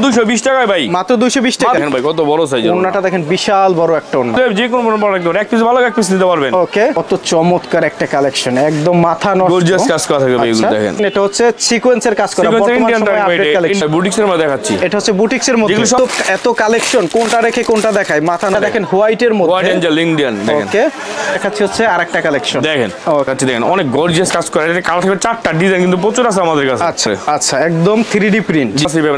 220 টাকায় ভাই, মাত্র 220 টাকা। দেখেন ভাই কত বড় সাইজের ওন্নাটা দেখেন, বিশাল বড় একটা ওন্না। যে কোনো বড় একদম এক পিস ভালো এক পিস নিতে পারবেন। ওকে, কত চমৎকার একটা কালেকশন, একদম মাথা নষ্ট, গর্জিয়াস কাজ করা থাকবে ভাই। এগুলো দেখেন, এটা হচ্ছে সিকোয়েন্সের কাজ করা, বর্তমান সময়ে আপডেট কালেকশন। বুটিক্সের মধ্যে দেখাচ্ছি, এটা হচ্ছে বুটিক্সের মধ্যে। এত কালেকশন কোনটা রেখে কোনটা দেখায়, মাথা না দেখেন হোয়াইটের মধ্যে, হোয়াইট এঞ্জেল ইন্ডিয়ান দেখেন। ওকে, দেখাচ্ছি হচ্ছে আরেকটা কালেকশন দেখেন, দেখাচ্ছি দেখেন, অনেক গর্জিয়াস কাজ করা। এটা কালার থাকবে 4টা, ডিজাইন কিন্তু প্রচুর আছে আমাদের কাছে। আচ্ছা আচ্ছা, একদম 3D প্রিন্ট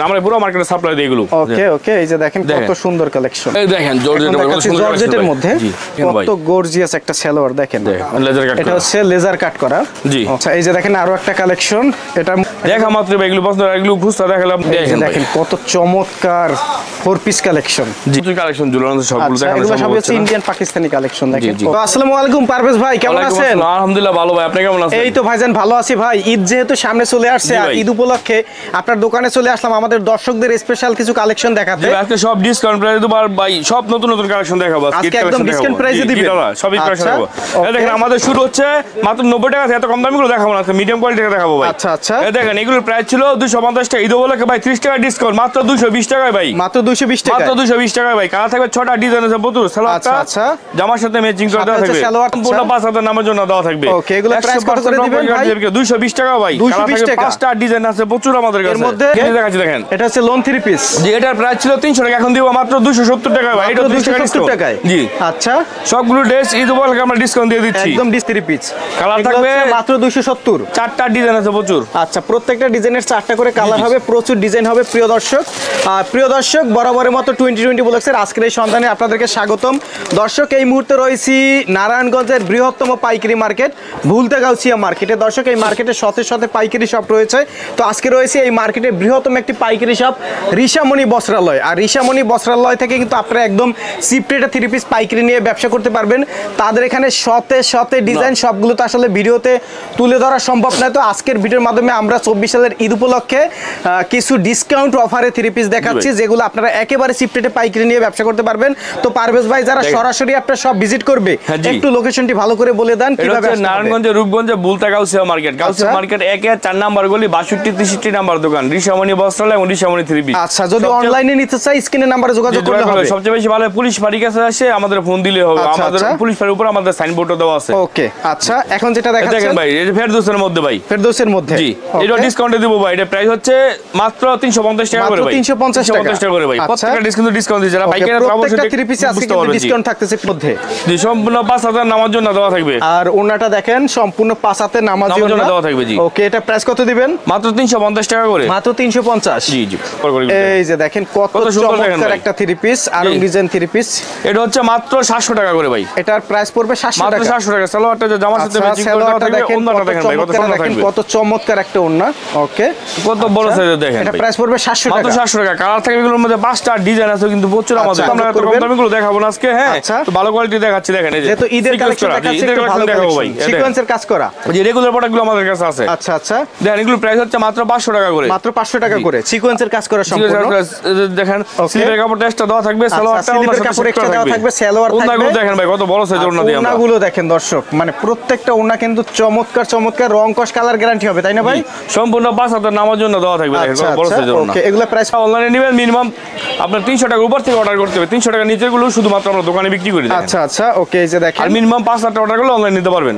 আমরা পুরো মার্কেটে সাপ্লাই দেই এগুলো। ওকে ওকে, এই যে দেখেন কত সুন্দর কালেকশন। এই দেখেন জর্জেটের মধ্যে কত গর্জিয়াস একটা সালোয়ার দেখেন, লেজার কাট, এটা হচ্ছে লেজার কাট করা। জি, আচ্ছা, এই যে দেখেন আরো একটা কালেকশন, এটা দেখা মাত্র এগুলো পছন্দ, এগুলো খুঁজতে দেখালাম। দেখেন কত চমৎকার 4 পিস কালেকশন। জি, কালেকশন ঝুলানো সবগুলো দেখানো, এগুলো সব হচ্ছে ইন্ডিয়ান পাকিস্তানি কালেকশন। দেখেন, আসসালামু আলাইকুম পারভেজ ভাই, কেমন আছেন? আলহামদুলিল্লাহ ভালো ভাই, আপনি কেমন আছেন? এই তো ভাইজান ভালো আছি ভাই। ঈদ যেহেতু সামনে চলে আসছে, আর ঈদ উপলক্ষে আপনার দোকানে চলে আসলাম আমাদের দর্শকদের স্পেশাল কিছু কালেকশন দেখাতে। আজকে সব ডিসকাউন্ট প্রাইসে তো ভাই, সব নতুন নতুন কালেকশন দেখাবো আজকে, একদম ডিসকাউন্ট প্রাইসে দিবেন সবই কালেকশন দেখাবো। এই দেখেন, আমাদের শুরু হচ্ছে মাত্র 90 টাকা থেকে, এত কম দামি গুলো দেখাবো না, মিডিয়াম কোয়ালিটি দেখাবো ভাই। আচ্ছা আচ্ছা, এই দেখেন, এগুলোর প্রাইস ছিল 250 টাকা, ঈদ উপলক্ষে ভাই 30 টাকা ডিসকাউন্ট, মাত্র 220 টাকায় ভাই, মাত্র 220 টাকা, মাত্র 220 টাকায় ভাই। কালার থাকবে 6টা, ডিজাইন আছে প্রচুর। সালোয়ারটা আচ্ছা, জামার সাথে ম্যাচিং করে দেওয়া থাকবে, সম্পূর্ণ 5000 নামের জন্য দেওয়া থাকবে। ওকে, এগুলো প্রাইস কত করে দিবেন ভাই? 220 টাকা ভাই, 220 টাকা, 5টা ডিজাইন আছে প্রচুর আমাদের কাছে। এর মধ্যে দেখাচ্ছি দেখেন, এটা হচ্ছে লোন 3 পিস। জি, এটার প্রাইস ছিল 300 টাকা, এখন দিব মাত্র 270 টাকা ভাই। এটা 270 টাকায়। জি, আচ্ছা, সবগুলো ড্রেস ঈদ উপলক্ষে আমরা ডিসকাউন্ট দিয়ে দিচ্ছি, একদম 3 পিস। কালার থাকবে মাত্র 270, 4টা ডিজাইন আছে প্রচুর। আচ্ছা, প্রত্যেকটা ডিজাইনের 4টা করে কালার হবে, প্রচুর ডিজাইন হবে। প্রিয় দর্শক বরাবরের মতো 2020 ব্লগসের আজকের এই সন্ধানে আপনাদেরকে স্বাগতম। দর্শক, এই মুহূর্তে রয়েছি নারায়ণগঞ্জের বৃহত্তম পাইকারি মার্কেট ভুলতাগাউছিয়া মার্কেটে। দর্শক, এই মার্কেটের সাথে পাইকারি শপ রয়েছে। তো আজকে রয়েছে এই মার্কেটের বৃহত্তম একটি পাইকারি শপ ঋষামণি বস্ত্রালয়। আর ঋষামণি বস্ত্রালয় থেকে কিন্তু আপনারা একদম চিপ রেটে 3 পিস পাইকারি নিয়ে ব্যবসা করতে পারবেন। তাদের এখানে শতে ডিজাইন, সবগুলো তো আসলে ভিডিওতে তুলে ধরা সম্ভব নয়। তো আজকের ভিডিওর মাধ্যমে আমরা 24 সালের ঈদ উপলক্ষে কিছু ডিসকাউন্ট অফারে 3 পিস দেখাচ্ছি, যেগুলো আপনারা একেবারে চিপ রেটে পাইকারি নিয়ে ব্যবসা করতে পারবেন। তো পারভেজ ভাই, যারা সরাসরি আপনার সব ভিজিট করবে, একটু লোকেশনটি ভালো করে বলে দেন কিভাবে আসতে হবে। নারায়ণগঞ্জের রূপগঞ্জে ভুলতাগাউছিয়া মার্কেট, গাউছিয়া মার্কেট 1-4 নাম্বার গলি, 62-63 নাম্বার দোকান, ঋষামণি বস্ত্রালয় এবং ঋষামণি 3 পিস। আচ্ছা, যদি অনলাইনে নিতে চাই স্ক্রিনের নম্বরে যোগাযোগ করলে হবে। সবচেয়ে বেশি ভালো পুলিশ ফাঁড়ির কাছে আসে আমাদের ফোন দিলে হবে, আমাদের পুলিশ ফাঁড়ির উপর আমাদের সাইনবোর্ডও দেওয়া আছে। ওকে, আচ্ছা, এখন যেটা দেখাচ্ছেন দেখেন ভাই, এটা ফেরদৌসের মধ্যে ভাই, ফেরদৌসের মধ্যে। জি, এটা ডিসকাউন্টে দেব ভাই। এটা প্রাইস হচ্ছে মাত্র 350 টাকা করে ভাই, 350 টাকা করে ভাই। প্রত্যেকটা ডিসকাউন্ট দিচ্ছে, যারা পাইকারি প্রত্যেকটা 3 পিসে আজকে কিন্তু ডিসকাউন্ট থাকতেছে মধ্যে। জি, সম্পূর্ণ 5000 নামার জন্য দেওয়া থাকবে। আর ওনাটা দেখেন, সম্পূর্ণ 5000 নামার জন্য দেওয়া থাকবে। জি, ওকে, এটা প্রাইস কত দিবেন? মাত্র 350 টাকা করে, মাত্র 350। জি জি, এই যে দেখেন কত চমৎকার একটা 3 পিস, আরং ডিজাইন 3 পিস। এটা হচ্ছে মাত্র 700 টাকা করে ভাই, এটার প্রাইস পড়বে 700 টাকা, মাত্র 700 টাকা। সালোয়ারটা যে জামার সাথে ম্যাচিং করে দেওয়া থাকবে, ওন্নাটা দেখেন ভাই কত সুন্দর থাকবে, কত চমৎকার একটা ওন্না। ওকে, কত বড় সাইজের দেখেন, এটা প্রাইস পড়বে 700 টাকা, মাত্র 700 টাকা। কালার থাকবে এগুলোর মধ্যে 5টা ডিজাইন আছে কিন্তু প্রচুর আমাদের। আমরা এত কম দামি গুলো দেখাবো না আজকে। হ্যাঁ, তো ভালো কোয়ালিটি দেখাচ্ছি। দেখেন, এই যে যেহেতু ঈদের কালেকশন দেখাচ্ছি, একটু ভালো দেখাবো ভাই, সিকোয়েন্সের কাজ করা, যে রেগুলার প্রোডাক্টগুলো আমাদের কাছে আছে। আচ্ছা আচ্ছা, দেখেন এগুলো প্রাইস হচ্ছে মাত্র 500 টাকা করে, মাত্র 500 টাকা করে, সিকোয়েন্সের কাজ করা সম্পূর্ণ। দেখেন, স্লিপের কাপড় টেস্টটা দেওয়া থাকবে, সালোয়ারটা স্লিপের কাপড় এক্সট্রা দেওয়া থাকবে, সালোয়ার থাকবে। ওন্নাগুলো দেখেন ভাই কত বড় সাইজের ওন্না দিয়ে আমরা। ওন্নাগুলো দেখেন দর্শক, মানে প্রত্যেকটা ওন্না কিন্তু চমৎকার রং কস কালার গ্যারান্টি হবে, তাই না ভাই? সম্পূর্ণ 5000 নামার জন্য দেওয়া থাকবে। দেখেন কত বড় সাইজের ওন্না। ওকে, এগুলা প্রাইস অনলাইনে নেবেন মিনিমাম আপনার 300 টাকার উপর থেকে অর্ডার করতে হবে। 300 টাকা নিচের গুলো শুধুমাত্র আমরা দোকানে বিক্রি করি। আচ্ছা আচ্ছা, ওকে, এই যে দেখেন, আর মিনিমাম 5000 টাকা অর্ডার করলে অনলাইন নিতে পারবেন।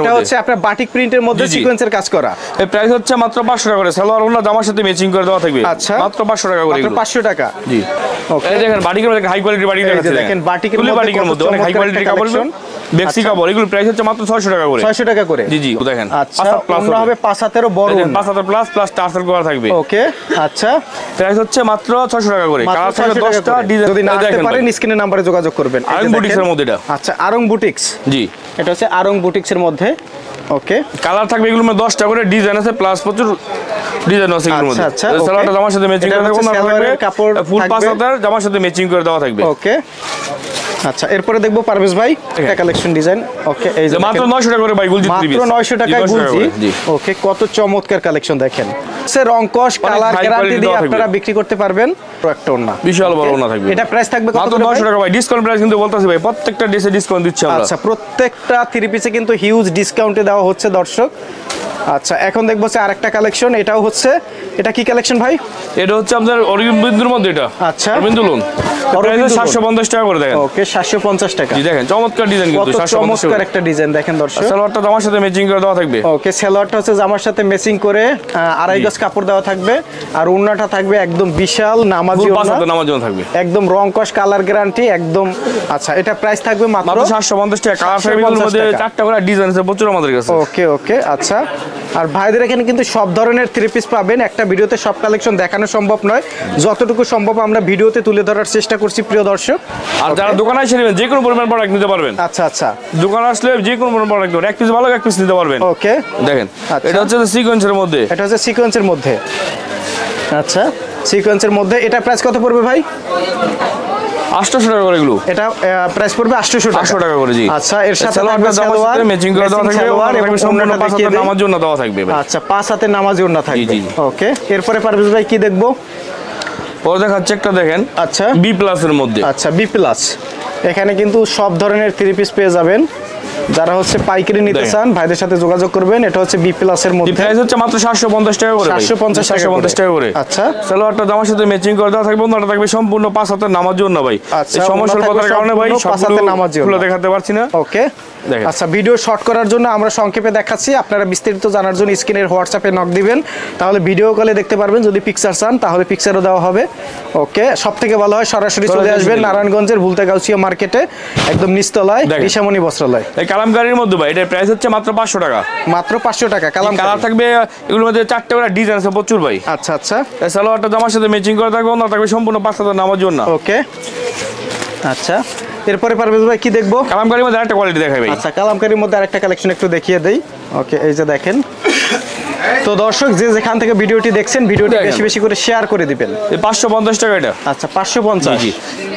এটা হচ্ছে আপনার বাটিক প্রিন্টের মধ্যে সিকোয়েন্সের কাজ করা। এই প্রাইস হচ্ছে মাত্র 500 টাকা করে, সালোয়ার ওন্না জামার সাথে ম্যাচিং করে দেওয়া থাকবে। আচ্ছা, মাত্র 500 টাকা করে, মাত্র 500 টাকা। জি, ওকে, এই দেখেন বাটিকের মধ্যে হাই কোয়ালিটির বাটিক দেখাচ্ছি। দেখেন বাটিকের মধ্যে অনেক হাই কোয়ালিটির কাপড়, বেক্সি কাপড়, এগুলো প্রাইস হচ্ছে মাত্র 600 টাকা করে, 600 টাকা করে। জি জি, দেখেন আচ্ছা, ওন্না হবে 5 বড়, 5 প্লাস টার্সেল করা থাকবে। ওকে, আচ্ছা, প্রাইস হচ্ছে মাত্র 600 টাকা করে। কালার থাকবে 10টা ডিজাইন। যদি না আসতে পারেন স্ক্রিনের নম্বরে যোগাযোগ করবেন। আরং বুটিক্সের মধ্যে এটা। আচ্ছা, আরং বুটিক্স, জি, এটা হচ্ছে আরং বুটিক্সের মধ্যে। ওকে, কালার থাকবে এগুলোর মধ্যে 10টা করে ডিজাইন আছে, প্লাস প্রচুর ডিজাইন আছে এগুলোর মধ্যে। আচ্ছা, সালোয়ারটা জামার সাথে ম্যাচিং করে দেওয়া থাকবে, কাপড় ফুল 5000 জামার সাথে ম্যাচিং করে দেওয়া থাকবে। ওকে, আচ্ছা, এরপরে দেখবো পারভেজ ভাই একটা কালেকশন ডিজাইন। ওকে, এই যে মাত্র 900 টাকা করে ভাই, গুলজি 3 পিস, মাত্র 900 টাকায় গুলজি। ওকে, কত চমৎকার কালেকশন দেখেন। সে রংকশ কালার high গ্যারান্টি quality দিয়ে দেওয়া আপনারা থাকবে। বিক্রি করতে পারবেন। একটা ওন্না বিশাল বড় ওনা থাকবে। এটা প্রাইস থাকবে কত মাত্র করে ভাই? 900 টাকা ভাই। ডিসকাউন্ট প্রাইস কিন্তু বলতাছি ভাই, প্রত্যেকটা ড্রেসে ডিসকাউন্ট দিচ্ছি আমরা। আচ্ছা, প্রত্যেকটা থ্রি পিসে কিন্তু হিউজ ডিসকাউন্টে দেওয়া হচ্ছে দর্শক। আচ্ছা, এখন দেখবো হচ্ছে আরেকটা কালেকশন। এটাও হচ্ছে, এটা কি কালেকশন ভাই? এটা হচ্ছে আপনার অরবিন্দুর মধ্যে, এটা আচ্ছা। অরবিন্দু লোন। অরবিন্দু লোন। 750 টাকা করে দেখেন। ওকে, 750 টাকা। জি দেখেন চমৎকার ডিজাইন কিন্তু কত 750 চমৎকার টাকা। একটা ডিজাইন দেখেন দর্শক। সালোয়ারটা জামার সাথে ম্যাচিং করে দেওয়া থাকবে। ওকে, সালোয়ারটা হচ্ছে জামার সাথে ম্যাচিং করে আড়াই গজ কাপড় দেওয়া থাকবে, আর ওড়নাটা থাকবে একদম বিশাল নামাজি ফুল ওড়না, পাঁচ হাতে নামার জন্য থাকবে। একদম রংকশ কালার গ্যারান্টি একদম। আচ্ছা, এটা প্রাইস থাকবে মাত্র মাত্র 750 টাকা। কালার থাকবে এর মধ্যে 750 টাকা। 4টা করে ডিজাইন আছে প্রচুর আমাদের কাছে। ওকে ওকে, আচ্ছা। আর ভাইদের এখানে কিন্তু সব ধরনের থ্রি পিস পাবেন। একটা ভিডিওতে সব কালেকশন দেখানো সম্ভব নয়, যতটুকু সম্ভব আমরা ভিডিওতে তুলে ধরার চেষ্টা করছি প্রিয় দর্শক। আর যারা দোকানে এসে নেবেন যে কোনো পরিমাণ প্রোডাক্ট নিতে পারবেন। আচ্ছা আচ্ছা, দোকানে আসলে যে কোনো পরিমাণ প্রোডাক্ট নেবেন, এক পিস ভালো এক পিস নিতে পারবেন। ওকে, দেখেন আচ্ছা। এটা হচ্ছে সিকোয়েন্সের মধ্যে। এটা হচ্ছে সিকোয়েন্সের মধ্যে। আচ্ছা, সিকোয়েন্সের মধ্যে এটা প্রাইস কত পড়বে ভাই? 800 টাকা করে এগুলো। এটা প্রাইস পড়বে 800 টাকা। 800 টাকা করে, জি। আচ্ছা, এর সাথে সালোয়ারটা জামার সালোয়ার সাথে ম্যাচিং করে দেওয়া থাকবে সালোয়ার এবং এবং সম্পূর্ণ ওড়নাটা 5 দেখিয়ে হাতে দেই। নামার জন্য দেওয়া থাকবে ভাই। আচ্ছা, 5 হাতে নামাজি ওড়না থাকবে। জি, জি। ওকে, এরপরে পারভেজ ভাই কি দেখবো? পরে দেখাচ্ছে একটা দেখেন আচ্ছা, বি প্লাস এর মধ্যে। আচ্ছা, বি প্লাস। এখানে কিন্তু সব ধরনের থ্রি পিস পেয়ে যাবেন। যারা হচ্ছে পাইকারি নিতে দেখেন। চান ভাইদের সাথে যোগাযোগ করবেন। এটা হচ্ছে বি প্লাস এর এই মধ্যে। প্রাইস হচ্ছে মাত্র 750 টাকা করে ভাই। 750 টাকা 750 টাকা করে। আচ্ছা, সালোয়ারটা জামার সাথে ম্যাচিং করে দেওয়া থাকবে, ওনাটা থাকবে সম্পূর্ণ 5 হাতের নামার জন্য ভাই। আচ্ছা, এই সমস্যার ওড়না থাকবে কথার কারণে ভাই সম্পূর্ণ 5 হাতের সবগুলো নামার জন্য। খুলে দেখাতে পারছি না। ওকে, দেখেন। আচ্ছা, ভিডিও শর্ট করার জন্য আমরা সংক্ষেপে দেখাচ্ছি। আপনারা বিস্তারিত জানার জন্য স্ক্রিনের হোয়াটসঅ্যাপে নক দিবেন, তাহলে ভিডিও কলে দেখতে পারবেন। যদি পিকচার চান তাহলে পিকচারও দেওয়া হবে। ওকে, সব থেকে ভালো হয় সরাসরি চলে আসবেন নারায়ণগঞ্জের ভুলতা গাউসিয়া মার্কেটে, একদম নিচতলায় দেখেন। ঋষামণি বস্ত্রালয়। এই কালামকারীর মধ্যে ভাই এটার প্রাইস হচ্ছে মাত্র 500 টাকা। মাত্র 500 টাকা। কালার থাকবে এগুলোর মধ্যে 4টা করে ডিজাইন আছে প্রচুর ভাই। আচ্ছা আচ্ছা, এই সালোয়ারটা জামার সাথে ম্যাচিং করে থাকবে, ওনা থাকবে সম্পূর্ণ 5 হাতের নামার জন্য। ওকে, আচ্ছা। এরপরে পারভেজ ভাই কি দেখবো? কালামকারীর মধ্যে আরেকটা কোয়ালিটি দেখাই ভাই। আচ্ছা, কালামকারীর মধ্যে আরেকটা কালেকশন একটু দেখিয়ে দেই। ওকে, এই যে দেখেন। তো দর্শক যে যেখান থেকে ভিডিওটি দেখছেন, ভিডিওটি দেখেন। বেশি বেশি করে শেয়ার করে দিবেন। এই 550 টাকা এটা। আচ্ছা, 550। জি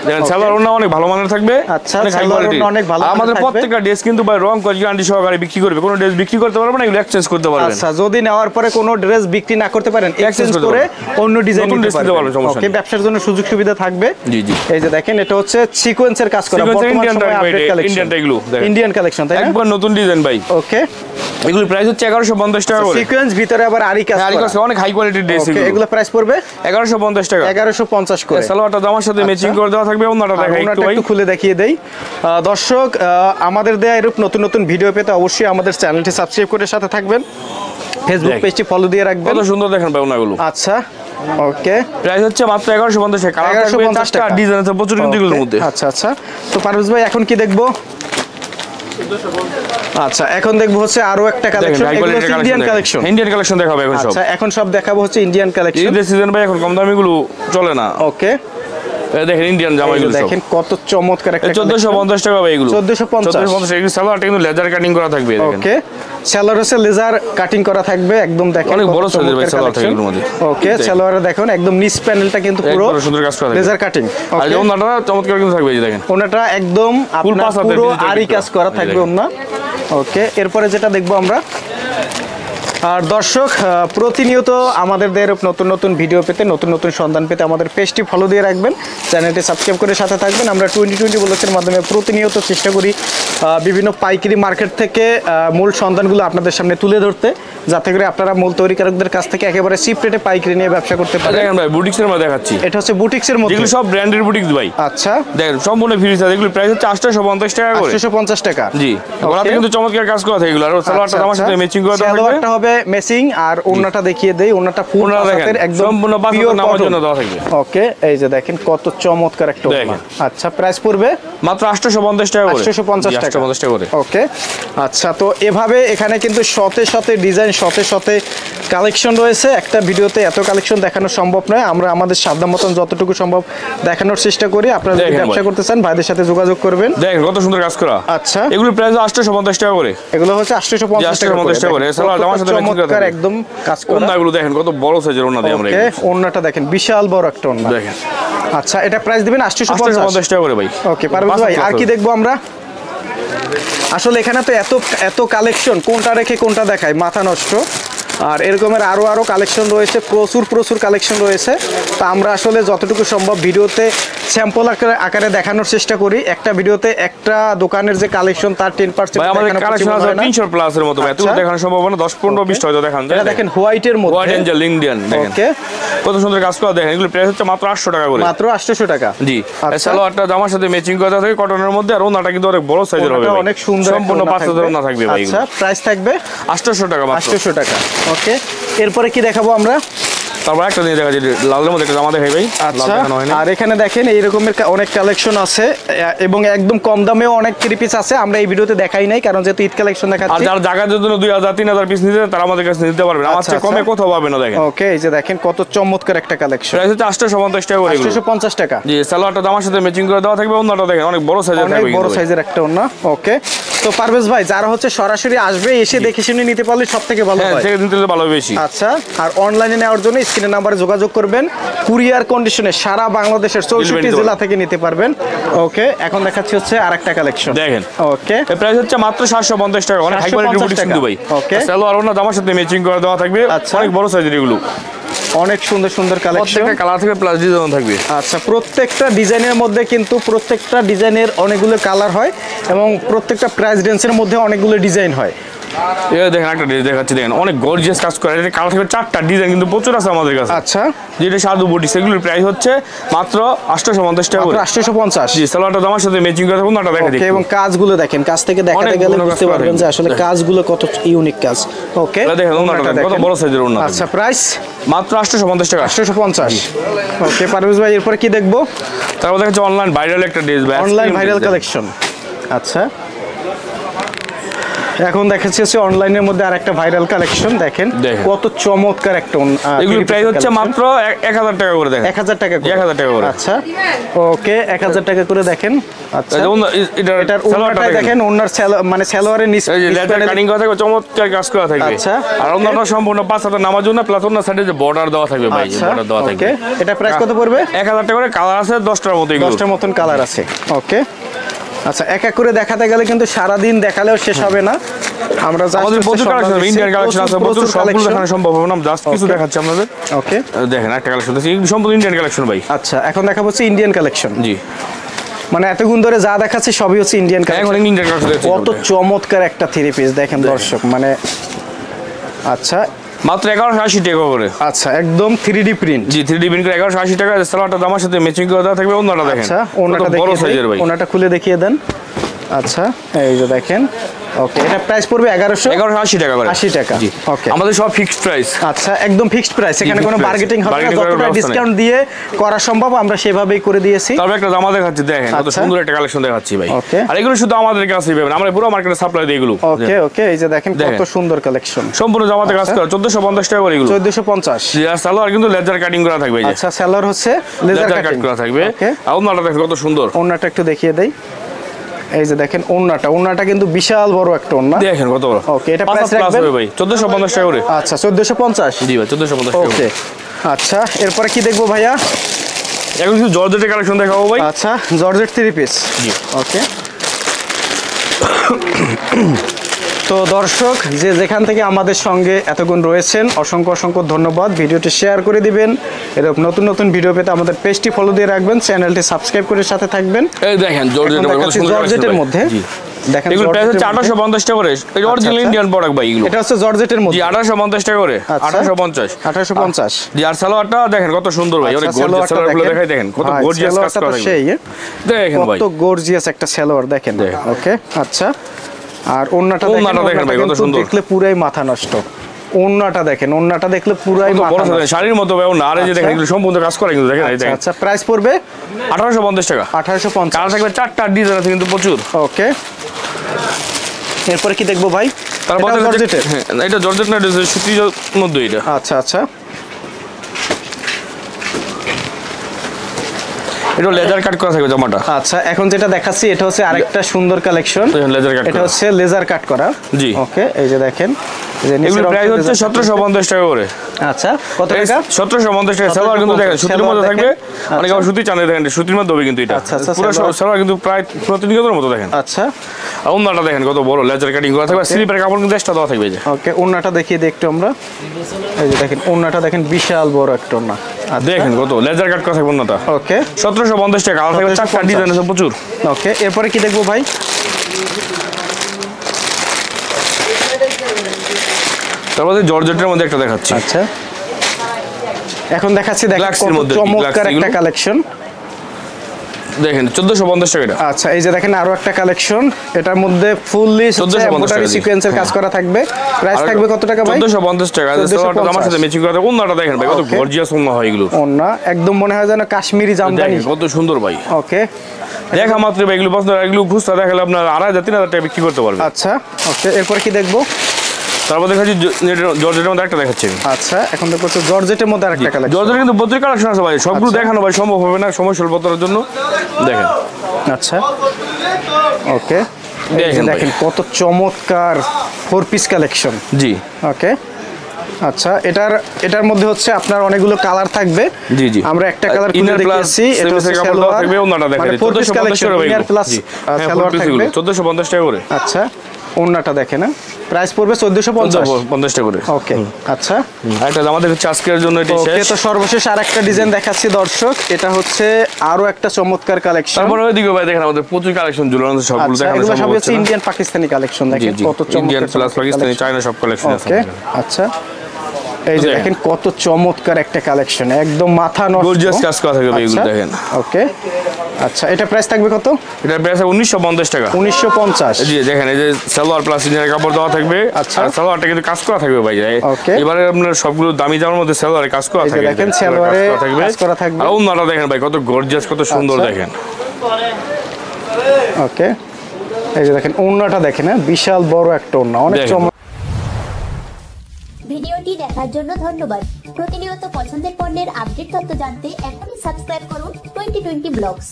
দেখেন সালোয়ার ওনা অনেক ভালো মানের থাকবে। আচ্ছা, অনেক হাই সালোয়ার কোয়ালিটি। ওড়না অনেক ভালো মানের আমাদের থাকবে। প্রত্যেকটা ড্রেস কিন্তু ভাই রং কোয়ালিটি গ্যারান্টি সহকারে বিক্রি করবে। কোনো ড্রেস বিক্রি করতে পারবে না, এগুলো এক্সচেঞ্জ করতে পারবেন। আচ্ছা, যদি নেওয়ার পরে কোনো ড্রেস বিক্রি না করতে পারেন, এক্সচেঞ্জ করতে করে অন্য ডিজাইন নতুন নিতে dress নিতে পারবেন। পারবেন, সমস্যা ওকে, নেই। ব্যবসার জন্য সুযোগ সুবিধা থাকবে। জি জি। এই যে দেখেন, এটা হচ্ছে সিকোয়েন্সের কাজ করা, Sequence বর্তমান Indian সময়ে type আপডেট এটা, কালেকশন। Indian type এগুলো, দেখেন। ইন্ডিয়ান কালেকশন, তাই না? একবার নতুন ডিজাইন ভাই। ওকে, এগুলোর প্রাইস হচ্ছে 1150 টাকা করে। সিকোয়েন্স ভিতরে আবার আরি কাজ আর করা। এগুলো অনেক হাই কোয়ালিটির ড্রেস ওকে, এগুলো প্রাইস পড়বে 1150 টাকা। 1150 করে। সালোয়ারটা জামার সাথে ম্যাচিং করে দেওয়া থাকবে, ওনাটা আর দেখাই একটু ওনাটা ভাই। একটু খুলে দেখিয়ে দেই। দর্শক, আমাদের দেয়া এরূপ নতুন নতুন ভিডিও পেতে অবশ্যই আমাদের চ্যানেলটি সাবস্ক্রাইব করে সাথে থাকবেন, ফেসবুক দেখ। পেজটি ফলো দিয়ে রাখবেন। কত সুন্দর দেখেন ভাই ওনাগুলো। আচ্ছা, ওকে, প্রাইস হচ্ছে মাত্র 1150 টাকা। কালার থাকবে 1150 4টা টাকা। ডিজাইন আছে প্রচুর কিন্তু এগুলোর মধ্যে। আচ্ছা আচ্ছা, তো পারভেজ ভাই এখন কি দেখবো? আচ্ছা, এখন দেখবো হচ্ছে আরো একটা দেখেন কালেকশন। হাই এগুলো কোয়ালিটির Indian collection. Collection. Indian collection দেখাবো এখন সব। আচ্ছা, এখন সব দেখাবো হচ্ছে ইন্ডিয়ান কালেকশন। ঈদের সিজন ভাই এখন কম দামিগুলো চলে না। ওকে, এই দেখেন ইন্ডিয়ান জামা এগুলো সব। দেখেন কত চমৎকার একটা 1450 টাকা ভাই এগুলো। 1450 1450 এগুলো সালোয়ারটা কিন্তু লেজার কাটিং করা থাকবে দেখেন। ওকে, সেলোয়ার হচ্ছে লেজার কাটিং করা থাকবে, একদম দেখেন অনেক কত বড় সাইজের ভাই চমৎকার সালোয়ার থাকে collection। এগুলোর মধ্যে। ওকে, দেখেন। সেলোয়ারে দেখুন একদম নিচ প্যানেলটা কিন্তু পুরো একবারে সুন্দর কাজ করা থাকবে। Laser cutting. আর ওকে, এই ওনাটা চমৎকার কিন্তু থাকবে এই যে দেখেন। ওনাটা একদম আপনার পাঁচ হাতের পুরো digital আরি print কাজ করা। করা এই থাকবে দেখেন। ওনা। ওকে, এরপরে যেটা দেখবো আমরা, আর দর্শক প্রতিনিয়ত আমাদের নতুন নতুন ভিডিও পেতে, নতুন নতুন সন্ধান পেতে আমাদের পেজটি ফলো দিয়ে রাখবেন, চ্যানেলটি সাবস্ক্রাইব করে সাথে থাকবেন। আমরা 2020 ব্লগসের মাধ্যমে প্রতিনিয়ত চেষ্টা করি বিভিন্ন পাইকারি মার্কেট থেকে মূল সন্ধানগুলো আপনাদের সামনে তুলে ধরতে, যাতে করে আপনারা মূল তৈরিকারকদের কাছ থেকে একেবারে চিপ রেটে পাইকারি নিয়ে ব্যবসা করতে পারেন। দেখেন ভাই বুটিক্সের মধ্যে দেখাচ্ছি। এটা হচ্ছে বুটিক্সের মধ্যে, যেগুলো সব ব্র্যান্ডের বুটিক্স ভাই। আচ্ছা, দেখেন সম্পূর্ণ ফ্রি সাইজ। এগুলো প্রাইস হচ্ছে 850 টাকা করে। 850 টাকা। জি, গলাতে কিন্তু চমৎকার কাজ করা থাকে এগুলো। আর সালোয়ারটা আমার সাথে ম্যাচিং করা থাকবে। সালোয়ারটা হবে ম্যাচিং, আর ওড়নাটা দেখিয়ে দেই। ওড়নাটা ফুল ওনারা দেখেন পাঁচাতের একদম সম্পূর্ণ 5 পিওর হাতের নামার কটন। জন্য দেওয়া থাকবে। ওকে, এই যে দেখেন কত চমৎকার একটা ওড়না। দেখেন। আচ্ছা, প্রাইস পড়বে মাত্র 850 টাকা করে। 850 জি, টাকা। 850 টাকা করে। ওকে, আচ্ছা, তো এভাবে এখানে কিন্তু শতে শতে ডিজাইন, শতে শতে কালেকশন রয়েছে। একটা ভিডিওতে এত কালেকশন দেখানো সম্ভব নয়, আমরা আমাদের সাধ্য মতন যতটুকু সম্ভব দেখানোর চেষ্টা করি। আপনারা যদি দেখেন ব্যবসা ভাই। করতে চান ভাইদের সাথে যোগাযোগ করবেন। দেখেন কত সুন্দর কাজ করা। আচ্ছা, এগুলোর প্রাইস 850 টাকা করে। এগুলো হচ্ছে 850 টাকা 850 টাকা করে। সালোয়ার আমার সাথে ম্যাচিং করা চমৎকার থাকবে। একদম কাজ করা। ওড়নাগুলো দেখেন কত বড় সাইজের ওড়না দিয়ে আমরা ওকে, এগুলো। ওড়নাটা দেখেন বিশাল বড় একটা ওড়না। দেখেন আচ্ছা, এটা প্রাইস দিবেন 850। 850 টাকা করে ভাই। ওকে, পারভেজ ভাই আর কি দেখবো আমরা? আসলে এখানে তো এত এত কালেকশন, কোনটা রেখে কোনটা দেখায়, মাথা নষ্ট। আর এরকমের আরো কালেকশন রয়েছে, প্রচুর কালেকশন রয়েছে। তো আমরা আসলে যতটুকু সম্ভব ভিডিওতে স্যাম্পল আকারে দেখানোর চেষ্টা করি। একটা ভিডিওতে একটা দোকানের যে কালেকশন তার 10% ভাই আমাদের কালেকশন আছে 300 প্লাস এর মতো ভাই, এত দেখানো সম্ভব না, 10 15 20 হয়তো দেখান যায়। এটা দেখেন হোয়াইটের মধ্যে, হোয়াইট এঞ্জেল ইন্ডিয়ান দেখেন ওকে, কত সুন্দর কাজ করা দেখেন। এগুলো প্রাইস হচ্ছে মাত্র 800 টাকা করে, মাত্র 800 টাকা। জি, সালোয়ারটা জামার সাথে ম্যাচিং করা থাকে কটনের মধ্যে, আর ওনাটা কিন্তু অনেক বড় সাইজের হবে ভাই, অনেক সুন্দর, সম্পূর্ণ 500 ওনা থাকবে ভাই। আচ্ছা, প্রাইস থাকবে 800 টাকা মাত্র, 800 টাকা। ওকে, এরপরে কি দেখাবো আমরা? তারপর একটা জিনিস দেখা যায় লালের মধ্যে একটা জামা দেখাই ভাই। আচ্ছা, আর এখানে দেখেন এই রকমের অনেক কালেকশন আছে এবং একদম কম দামেও অনেক থ্রি পিস আছে। আমরা এই ভিডিওতে দেখাই নাই কারণ যেহেতু ঈদ কালেকশন দেখাচ্ছি। আর যারা জায়গার জন্য 2000 3000 পিস নিতে তারা আমাদের কাছে নিতে পারবেন, আমার চেয়ে কমে কোথাও পাবে না দেখেন। ওকে, এই যে দেখেন কত চমৎকার একটা কালেকশন, প্রাইস হচ্ছে 850 টাকা করে, 850 টাকা। জি, সালোয়ারটা জামার সাথে ম্যাচিং করে দেওয়া থাকবে, ওন্নাটা দেখেন অনেক বড় সাইজের থাকবে, অনেক বড় সাইজের একটা ওন্না। ওকে, তো পারভেজ ভাই যারা হচ্ছে সরাসরি আসবে এসে দেখে শুনে নিতে পারলে সবথেকে ভালো হয়, থেকে নিতে ভালো বেশি। আচ্ছা, আর অনলাইনে নেওয়ার জন্য স্ক্রিনের নাম্বারে যোগাযোগ করবেন, কুরিয়ার কন্ডিশনে সারা বাংলাদেশের 64 জেলা থেকে নিতে পারবেন। ওকে, এখন দেখাচ্ছি হচ্ছে আরেকটা কালেকশন দেখেন। ওকে, এর প্রাইস হচ্ছে মাত্র 750 টাকা, অনেক হাই কোয়ালিটির বুটিক কিন্তু ভাই। ওকে, সালোয়ার ওন্না জামার সাথে ম্যাচিং করে দেওয়া থাকবে, অনেক বড় সাইজের এগুলো, অনেক সুন্দর কালেকশন, প্রত্যেকটা কালার থেকে প্লাস ডিজাইন থাকবে। আচ্ছা, প্রত্যেকটা ডিজাইনের মধ্যে কিন্তু প্রত্যেকটা ডিজাইনের অনেকগুলো কালার হয় এবং প্রত্যেকটা প্রাইস রেঞ্জের মধ্যে অনেকগুলো ডিজাইন হয়। এই দেখেন একটা ডিজাইন দেখাচ্ছি, দেখেন অনেক গর্জিয়াস কাজ করে, এটা কালার থেকে 4টা ডিজাইন কিন্তু প্রচুর আছে আমাদের কাছে। আচ্ছা, যেটা সাধু বুটি সেগুলোর প্রাইস হচ্ছে মাত্র 850 টাকা করে, 850। জি, সালোয়ারটা জামার সাথে ম্যাচিং করে ওন্নাটা দেখা ওকে, এবং কাজগুলো দেখেন, কাজ থেকে দেখাতে গেলে বুঝতে পারবেন যে আসলে কাজগুলো কত ইউনিক কাজ। ওকে, দেখেন ওন্নাটা কত বড় সাইজের ওন্না। আচ্ছা, প্রাইস মাত্র 850 টাকা, 850। ওকে পারভেজ ভাই, এরপর কি দেখবো? তারপর দেখাচ্ছে অনলাইন ভাইরাল একটা ড্রেস ভাই, অনলাইন ভাইরাল কালেকশন। আচ্ছা, এখন দেখাচ্ছি হচ্ছে অনলাইনের মধ্যে আরেকটা ভাইরাল কালেকশন, দেখেন কত চমৎকার একটা। এগুলো প্রাইস হচ্ছে মাত্র 1000 টাকা করে, দেখেন 1000 টাকা করে, 1000 টাকা করে। আচ্ছা, ওকে, 1000 টাকা করে দেখেন। আচ্ছা, এটার ওন্নাটা দেখেন, ওন্নার মানে সালোয়ারের নিচে এই যে লেদার কাটিং করা থাকবে, চমৎকার কাজ করা থাকবে। আচ্ছা, আর ওন্নাটা সম্পূর্ণ 5 হাতের নামার জন্য প্লাস ওন্নার সাইডে যে বর্ডার দেওয়া থাকবে ভাই, বর্ডার দেওয়া থাকবে। ওকে, এটা প্রাইস কত পড়বে? 1000 টাকা করে, কালার আছে 10টার মতো, 10টার মতন কালার আছে। ওকে, আচ্ছা, এক এক করে দেখাতে গেলে কিন্তু সারা দিন দেখালেও শেষ হবে না। আমরা আমাদের প্রচুর কালেকশন, ইন্ডিয়ান কালেকশন আছে, প্রচুর সবগুলো দেখানো সম্ভব হবে না, জাস্ট কিছু দেখাচ্ছি আপনাদের। ওকে, দেখেন একটা কালেকশন আছে, সম্পূর্ণ ইন্ডিয়ান কালেকশন ভাই। আচ্ছা, এখন দেখাবো হচ্ছে ইন্ডিয়ান কালেকশন। জি, মানে এতক্ষণ ধরে যা দেখাচ্ছি সবই হচ্ছে ইন্ডিয়ান কালেকশন। এখন ইন্ডিয়ান কালেকশন দেখছি, কত চমৎকার একটা থ্রি পিস দেখেন দর্শক, মানে আচ্ছা, মাত্র 1180 টাকা করে। আচ্ছা, একদম 3D প্রিন্ট। জি, 3D প্রিন্ট করে 1180 টাকা, সালোয়ারটা জামার সাথে ম্যাচিং করে দেওয়া থাকবে, ওন্নাটা দেখেন। আচ্ছা, ওন্নাটা বড় সাইজের ভাই, ওন্নাটা খুলে দেখিয়ে দেন। আচ্ছা, এই যে দেখেন। ওকে, এটা প্রাইস পড়বে 1180 টাকা করে, 80 টাকা। জি, ওকে, আমাদের সব ফিক্সড প্রাইস। আচ্ছা, একদম ফিক্সড প্রাইস, এখানে কোনো মার্কেটিং হবে না, যতটা ডিসকাউন্ট দিয়ে করা সম্ভব আমরা সেভাবেই করে দিয়েছি। তারপর একটা জামা দেখাচ্ছি, দেখেন কত সুন্দর একটা কালেকশন দেখাচ্ছি ভাই। ওকে, আর এগুলো শুধু আমাদের কাছেই পাবেন, আমরা পুরো মার্কেটে সাপ্লাই দিই এগুলো। ওকে, ওকে, এই যে দেখেন কত সুন্দর কালেকশন, সম্পূর্ণ জামাতে কাজ করা, 1450 টাকা করে এগুলো, 1450। জি, আর সালোয়ার কিন্তু লেজার কাটিং করা থাকবে। আচ্ছা, সালোয়ার হচ্ছে লেজার কাট করা থাকবে, আর ওন্নাটা দেখেন কত সুন্দর। ওন্নাটা একটু দেখিয়ে দেই, এই যে দেখেন ওন্নাটা কিন্তু বিশাল বড় একটা ওন্না, দেখেন কত বড়। ওকে, এটা প্রাইস রাখবেন ভাই 1450 টাকা করে। আচ্ছা, 1450। জি ভাই, 1450 টাকা। ওকে, আচ্ছা, এরপরে কি দেখবো ভাইয়া? এখন কিছু জর্জেটের কালেকশন দেখাবো ভাই। আচ্ছা, জর্জেট থ্রি পিস। জি, ওকে। তো দর্শক যে যেখান থেকে আমাদের সঙ্গে এতক্ষণ রয়েছেন অসংখ্য ধন্যবাদ। ভিডিওটি শেয়ার করে দিবেন, এরকম নতুন ভিডিও পেতে আমাদের পেজটি ফলো দিয়ে রাখবেন, চ্যানেলটি সাবস্ক্রাইব করে সাথে থাকবেন। এই দেখেন জর্জেটের মধ্যে দেখেন, এগুলো প্রাইস হচ্ছে 1850 টাকা করে, এটা অরিজিনাল ইন্ডিয়ান প্রোডাক্ট ভাই। এগুলো এটা হচ্ছে জর্জেটের মধ্যে, জি, 1850 টাকা করে, 1850। জি, আর সালোয়ারটা দেখেন কত সুন্দর ভাই, অনেক গর্জিয়াস সালোয়ারগুলো দেখাই, দেখেন কত গর্জিয়াস কাজ করা আছে, দেখেন ভাই কত গর্জিয়াস একটা সালোয়ার দেখেন। ওকে, আচ্ছা, আর ওন্নাটা দেখেন ভাই, কত সুন্দর, দেখলে পুরাই মাথা নষ্ট। ওন্নাটা দেখলে পুরাই মাথা নষ্ট, শাড়ির মতো ভাই ওন্না। আর এই যে দেখেন এগুলো সম্পূর্ণ কাজ করা কিন্তু, দেখেন এই দেখেন। আচ্ছা, প্রাইস পড়বে 1850 টাকা, 1850। কালার থাকবে 4টা, ডিজাইন আছে কিন্তু প্রচুর। ওকে, এরপরে কি দেখবো ভাই? তারপর জর্জেটের, হ্যাঁ, এটা জর্জেট না, এটা সুতির মধ্যে এটা। আচ্ছা, আচ্ছা, এটা লেজার কাট করা থাকবে জামাটা। আচ্ছা, এখন যেটা দেখাচ্ছি এটা হচ্ছে আরেকটা সুন্দর কালেকশন, লেজার কাট, এটা হচ্ছে লেজার কাট করা। জি, ওকে, এই যে দেখেন এগুলো প্রাইস হচ্ছে 1750 টাকা করে। আচ্ছা কত টাকা? 1750 টাকা। সালোয়ার কিন্তু দেখেন সুতির মধ্যে থাকবে, অনেক আবার সুতি চানে দেখেন সুতির মধ্যে হবে কিন্তু এটা পুরো সালোয়ার কিন্তু প্রায় প্রতিনিয়তের মতো দেখেন। আচ্ছা আর ওন্নাটা দেখেন কত বড় লেজার কাটিং করা থাকবে, স্লিপের কাপড় কিন্তু এক্সট্রা দেওয়া থাকবে। ওকে ওন্নাটা দেখিয়ে দিই একটু আমরা। এই যে দেখেন ওন্নাটা দেখেন বিশাল বড় একটা ওন্না, দেখেন কত লেজার কাট করা থাকবে ওন্নাটা। ওকে 1750 টাকা। কালার থাকবে 4টা, ডিজাইন আছে প্রচুর। ওকে এরপরে কি দেখবো ভাই? তারপরে জর্জেটের মধ্যে একটা দেখাচ্ছি। আচ্ছা এখন দেখাচ্ছি, দেখেন গ্লাক্সের কত মধ্যে চমৎকার একটা গ্লাক্স কালেকশন। দেখেন 1450 টাকা এটা। আচ্ছা এই যে দেখেন আরো একটা কালেকশন, এটার মধ্যে ফুললি এমব্রয়ডারি সিকোয়েন্সের কাজ করা থাকবে। প্রাইস থাকবে কত টাকা ভাই? 1450 টাকা। সালোয়ারটা আমার সাথে ম্যাচিং করা, ওন্নাটা দেখেন ভাই কত গর্জিয়াস ওন্না হয় এগুলো। ওন্না একদম মনে হয় যেন কাশ্মীরি জামদানি, কত সুন্দর ভাই। ওকে দেখা মাত্র ভাই এগুলো পছন্দ, এগুলো খুচরা দেখালে আপনার 2500-3000 টাকা বিক্রি করতে পারবেন। আচ্ছা ওকে এরপর কি দেখবো? তারপর দেখাচ্ছি জর্জেটের মধ্যে একটা দেখাচ্ছি। আচ্ছা এখন দেখো তো জর্জেটের মধ্যে আরেকটা কালেকশন। জর্জেটের কিন্তু প্রচুর কালেকশন আছে ভাই, সবগুলো দেখানো ভাই সম্ভব হবে না সময় স্বল্পতার জন্য। দেখেন আচ্ছা ওকে দেখেন দেখেন কত চমৎকার 4 পিস কালেকশন। জি ওকে আচ্ছা এটার মধ্যে হচ্ছে আপনার অনেকগুলো কালার থাকবে। জি জি আমরা একটা কালার খুলে দেখাচ্ছি, এটা হচ্ছে সালোয়ার থাকবে, ওন্নাটা দেখেন 4 piece collection inner plus salwar থাকবে 1450 টাকা করে। আচ্ছা ওন্নাটা দেখেন না, প্রাইস পড়বে 1450 টাকা করে। ওকে আচ্ছা একটা আমাদের হচ্ছে আজকের জন্য এটি ওকে শেষ। তো সর্বশেষ আরেকটা ডিজাইন দেখাচ্ছি দর্শক, এটা হচ্ছে আরো একটা চমৎকার কালেকশন। তারপরে ওইদিকে ভাই দেখেন আমাদের প্রচুর কালেকশন ঝুলানো আছে, সবগুলো দেখানো এগুলো সব সম্ভব হচ্ছে হচ্ছে ইন্ডিয়ান পাকিস্তানি কালেকশন, দেখেন কত চমৎকার ইন্ডিয়ান প্লাস পাকিস্তানি চায়না সব কালেকশন আছে। ওকে আচ্ছা এই যে দেখেন কত চমৎকার একটা কালেকশন, একদম মাথা নষ্ট গর্জিয়াস কাজ করা থাকবে এগুলো দেখেন। ওকে আচ্ছা এটা প্রাইস থাকবে কত? এটা প্রাইস 1950 টাকা। 1950 জি দেখেন এই যে সালোয়ার প্লাস ইনার কাপড় দেওয়া থাকবে। আচ্ছা আর সালোয়ারটা কিন্তু কাজ করা থাকবে ভাই। ওকে এবারে আপনার সবগুলো দামি জামার মধ্যে সালোয়ারে কাজ করা থাকবে, দেখেন সালোয়ারে কাজ করা থাকবে। আর ওন্নাটা দেখেন ভাই কত গর্জিয়াস কত সুন্দর দেখেন। ওকে এই যে দেখেন ওন্নাটা দেখেন বিশাল বড় একটা ওন্না, অনেক চমৎকার। ভিডিওটি দেখার জন্য ধন্যবাদ। প্রতিনিয়ত পছন্দের পণ্যের আপডেট তথ্য জানতে এখনই সাবস্ক্রাইব করুন 2020 ব্লগস।